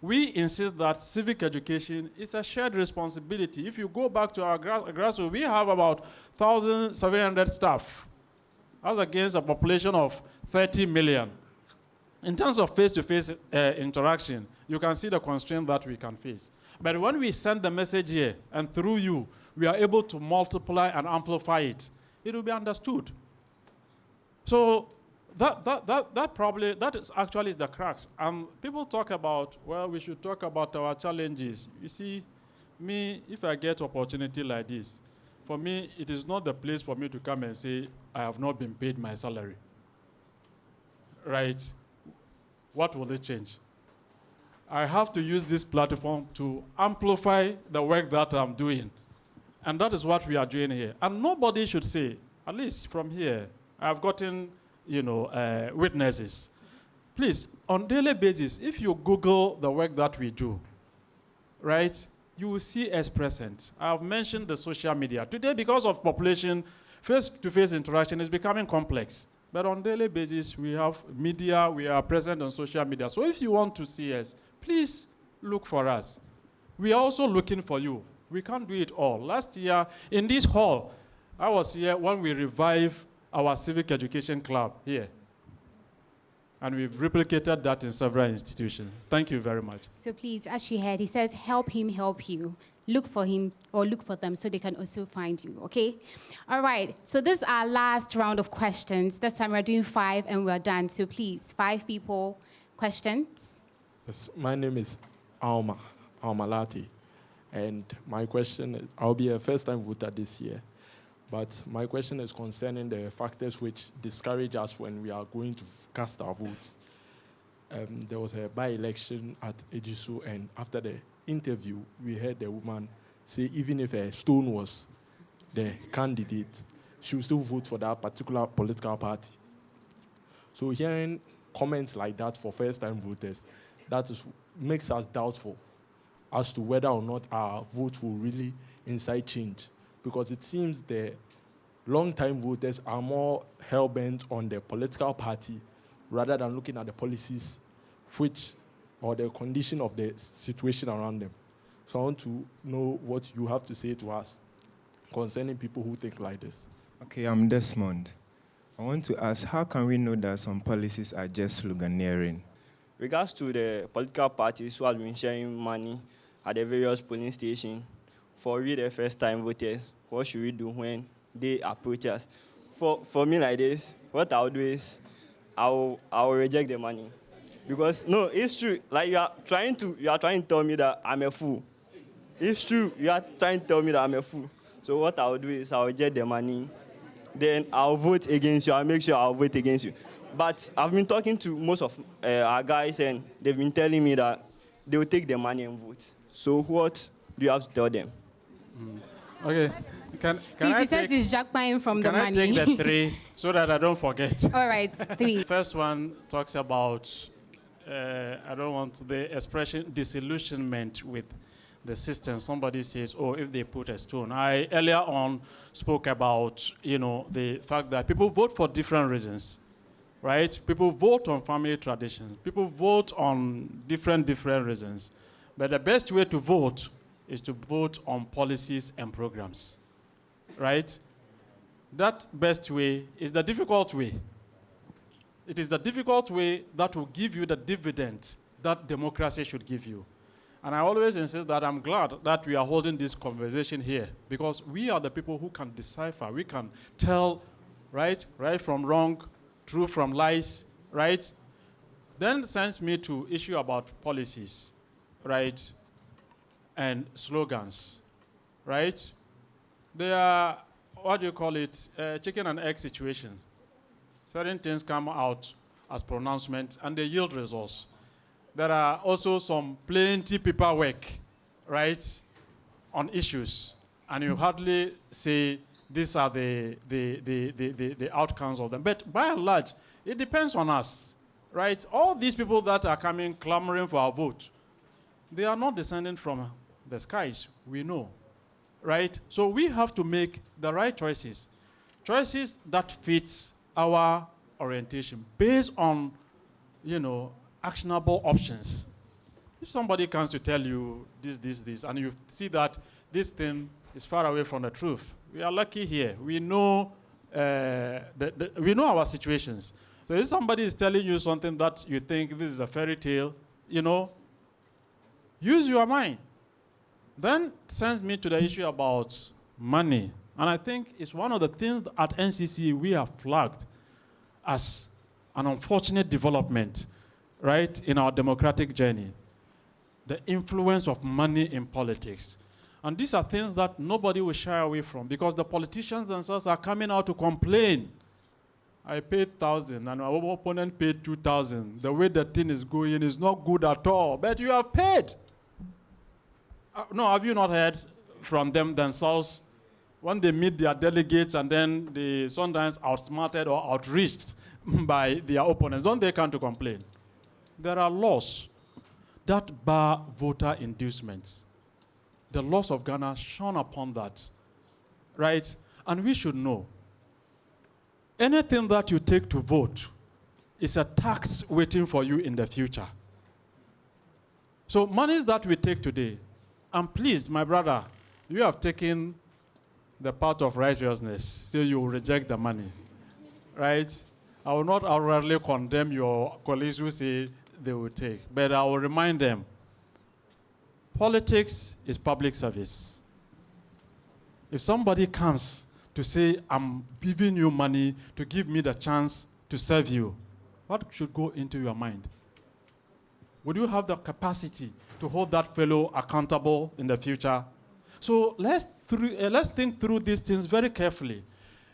Speaker 2: We insist that civic education is a shared responsibility. If you go back to our grassroots, we have about 1,700 staff, as against a population of 30 million. In terms of face-to-face interaction, you can see the constraint that we can face. But when we send the message here, and through you, we are able to multiply and amplify it, it will be understood. So that is actually the crux. People talk about, well, we should talk about our challenges. You see, me, if I get opportunity like this, for me, it is not the place for me to come and say, I have not been paid my salary. Right? What will it change? I have to use this platform to amplify the work that I'm doing. And that is what we are doing here. And nobody should say, at least from here, I've gotten witnesses. Please, on daily basis, if you Google the work that we do, right, you will see us present. I've mentioned the social media. Today, because of population, face-to-face interaction is becoming complex. But on daily basis, we have media, we are present on social media. So if you want to see us, please look for us. We are also looking for you. We can't do it all. Last year, in this hall, I was here when we revived our civic education club here. And we've replicated that in several institutions. Thank you very much.
Speaker 1: So please, as she heard, he says, help him help you. Look for him or look for them so they can also find you, okay? All right, so this is our last round of questions. This time we're doing 5 and we're done. So please, 5 people, questions?
Speaker 20: Yes, my name is Alma Lati. And my question is, I'll be a first-time voter this year. But my question is concerning the factors which discourage us when we are going to cast our votes. There was a by-election at Ejisu, and after the interview, we heard the woman say even if a stone was the candidate, she would still vote for that particular political party. So hearing comments like that for first-time voters, makes us doubtful as to whether or not our vote will really incite change. Because it seems the long-time voters are more hell-bent on the political party rather than looking at the policies or the condition of the situation around them. So I want to know what you have to say to us concerning people who think like this.
Speaker 10: Okay, I'm Desmond. I want to ask, how can we know that some policies are just sloganeering?
Speaker 18: Regards to the political parties who have been sharing money at the various polling stations, for we the first-time voters, what should we do when they approach us? For me like this, what I'll do is I'll reject the money. Because no, it's true. Like you are trying to tell me that I'm a fool. It's true. You are trying to tell me that I'm a fool. So what I'll do is I'll reject the money. Then I'll vote against you. I'll make sure I'll vote against you. But I've been talking to most of our guys, and they've been telling me that they will take the money and vote. So what do you have to tell them?
Speaker 2: Okay.
Speaker 1: He says he's jackpotting from the money.
Speaker 2: Can I take the 3 so that I don't forget?
Speaker 1: All right, 3.
Speaker 2: First one talks about, I don't want the expression disillusionment with the system. Somebody says, oh, if they put a stone. I earlier on spoke about, the fact that people vote for different reasons, right? People vote on family traditions. People vote on different reasons. But the best way to vote is to vote on policies and programs, right? That best way is the difficult way. It is the difficult way that will give you the dividend that democracy should give you. And I always insist that I'm glad that we are holding this conversation here, because we are the people who can decipher, we can tell right from wrong, true from lies, right? Then it sends me to issue about policies, right? And slogans, right? They are, what do you call it, chicken and egg situation. Certain things come out as pronouncement and they yield results. There are also some plenty paperwork, right, on issues. And you hardly say these are the outcomes of them. But by and large, it depends on us, right? All these people that are coming clamoring for our vote, they are not descending from the skies, we know, right? So we have to make the right choices. Choices that fits our orientation based on, actionable options. If somebody comes to tell you this, and you see that this thing is far away from the truth, we are lucky here. We know, we know our situations. So if somebody is telling you something that you think this is a fairy tale, use your mind. Then sends me to the issue about money. And I think it's one of the things at NCC we have flagged as an unfortunate development, right, in our democratic journey. The influence of money in politics. And these are things that nobody will shy away from, because the politicians themselves are coming out to complain. I paid 1,000 and our opponent paid 2,000. The way the thing is going is not good at all, but you have paid. No, have you not heard from them themselves when they meet their delegates and then they sometimes outsmarted or outreached by their opponents? Don't they come to complain? There are laws that bar voter inducements. The laws of Ghana shone upon that, right? And we should know, anything that you take to vote is a tax waiting for you in the future. So monies that we take today, I'm pleased, my brother, you have taken the path of righteousness, so you will reject the money, right? I will not outrightly condemn your colleagues who say they will take, but I will remind them, politics is public service. If somebody comes to say, I'm giving you money to give me the chance to serve you, what should go into your mind? Would you have the capacity to hold that fellow accountable in the future? So let's think through these things very carefully.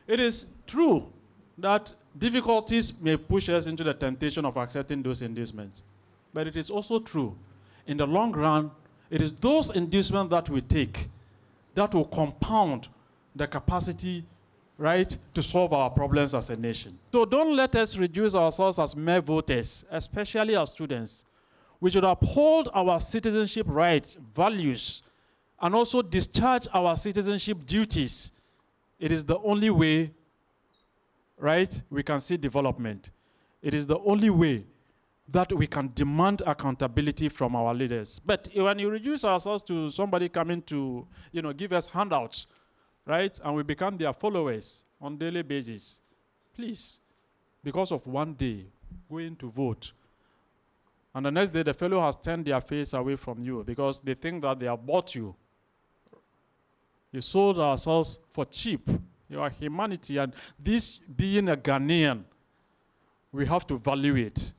Speaker 2: It is true that difficulties may push us into the temptation of accepting those inducements. But it is also true, in the long run, it is those inducements that we take that will compound the capacity, right, to solve our problems as a nation. So don't let us reduce ourselves as mere voters, especially as students. We should uphold our citizenship rights, values, and also discharge our citizenship duties. It is the only way, right, we can see development. It is the only way that we can demand accountability from our leaders. But when you reduce ourselves to somebody coming to, give us handouts, right, and we become their followers on a daily basis, please, because of one day going to vote, and the next day the fellow has turned their face away from you because they think that they have bought you, You sold ourselves for cheap. You are humanity, and this being a Ghanaian, we have to value it.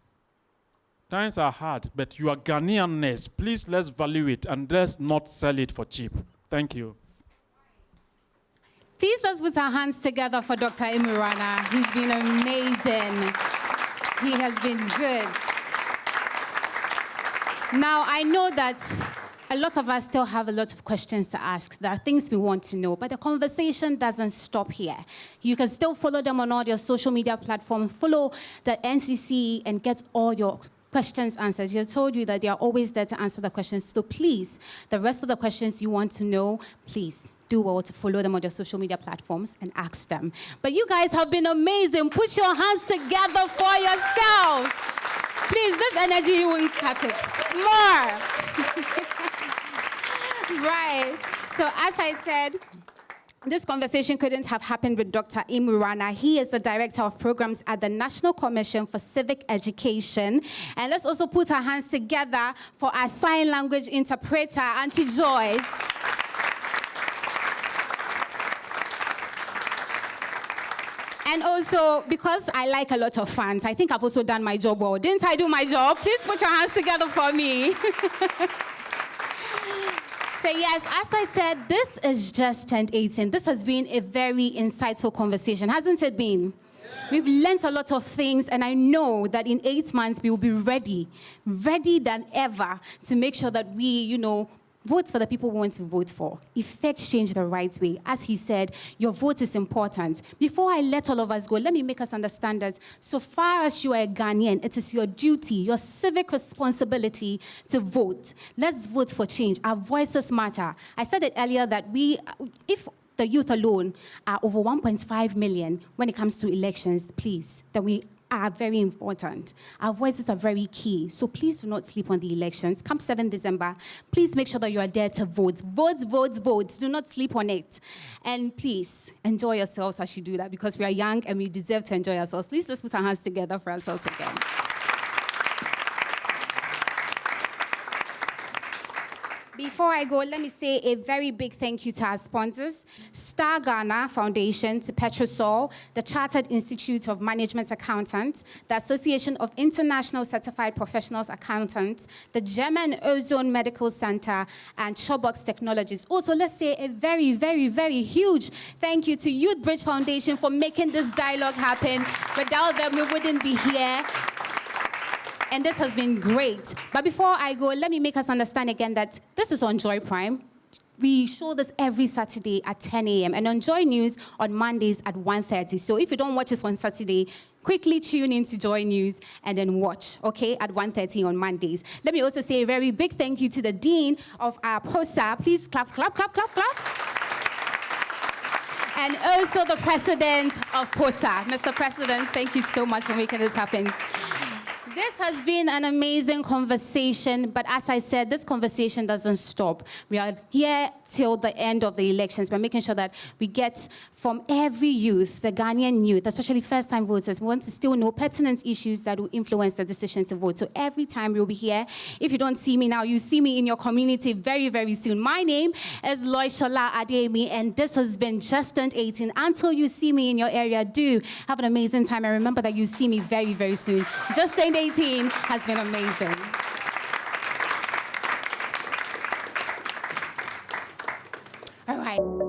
Speaker 2: Times are hard, but you are Ghanaianness. Please, let's value it, and let's not sell it for cheap. Thank you.
Speaker 1: Please, let's put our hands together for Dr. Imurana. He's been amazing. He has been good. Now, I know that a lot of us still have a lot of questions to ask. There are things we want to know, but the conversation doesn't stop here. You can still follow them on all your social media platforms, follow the NCC and get all your questions answered. He told you that they are always there to answer the questions. So please, the rest of the questions you want to know, please do well to follow them on your social media platforms and ask them. But you guys have been amazing. Put your hands together for yourselves. Please, this energy, you won't cut it. More. Right. So as I said, this conversation couldn't have happened with Dr. Imurana. He is the Director of Programs at the National Commission for Civic Education. And let's also put our hands together for our sign language interpreter, Auntie Joyce. And also, because I like a lot of fans, I think I've also done my job well. Didn't I do my job? Please put your hands together for me. So yes, as I said, this is just turned 18. This has been a very insightful conversation, hasn't it been? Yeah. We've learned a lot of things, and I know that in 8 months we will be ready than ever to make sure that we, vote for the people we want to vote for. Effect change the right way. As he said, your vote is important. Before I let all of us go, let me make us understand that so far as you are a Ghanaian, it is your duty, your civic responsibility to vote. Let's vote for change. Our voices matter. I said it earlier that if the youth alone are over 1.5 million when it comes to elections, please, that we are very important. Our voices are very key. So please do not sleep on the elections. Come 7 December, please make sure that you are there to vote. Vote, vote, vote. Do not sleep on it. And please, enjoy yourselves as you do that, because we are young and we deserve to enjoy ourselves. Please, let's put our hands together for ourselves again. Before I go, let me say a very big thank you to our sponsors, Star Ghana Foundation, to Petrosol, the Chartered Institute of Management Accountants, the Association of International Certified Professionals Accountants, the German Ozone Medical Center, and Showbox Technologies. Also, let's say a very, very, very huge thank you to Youth Bridge Foundation for making this dialogue happen. Without them, we wouldn't be here. And this has been great. But before I go, let me make us understand again that this is on Joy Prime. We show this every Saturday at 10 a.m. and on Joy News on Mondays at 1:30. So if you don't watch us on Saturday, quickly tune into Joy News and then watch, okay, at 1:30 on Mondays. Let me also say a very big thank you to the Dean of our POSA. Please clap, clap, clap, clap, clap. And also the President of POSA. Mr. President, thank you so much for making this happen. This has been an amazing conversation, but as I said, this conversation doesn't stop. We are here till the end of the elections. We're making sure that we get from every youth, the Ghanaian youth, especially first-time voters, we want to still know pertinent issues that will influence the decision to vote. So every time we'll be here. If you don't see me now, you see me in your community very, very soon. My name is Loishola Adeyemi, and this has been Just Turned 18. Until you see me in your area, do have an amazing time, and remember that you see me very, very soon. Just Turned 18 has been amazing. All right.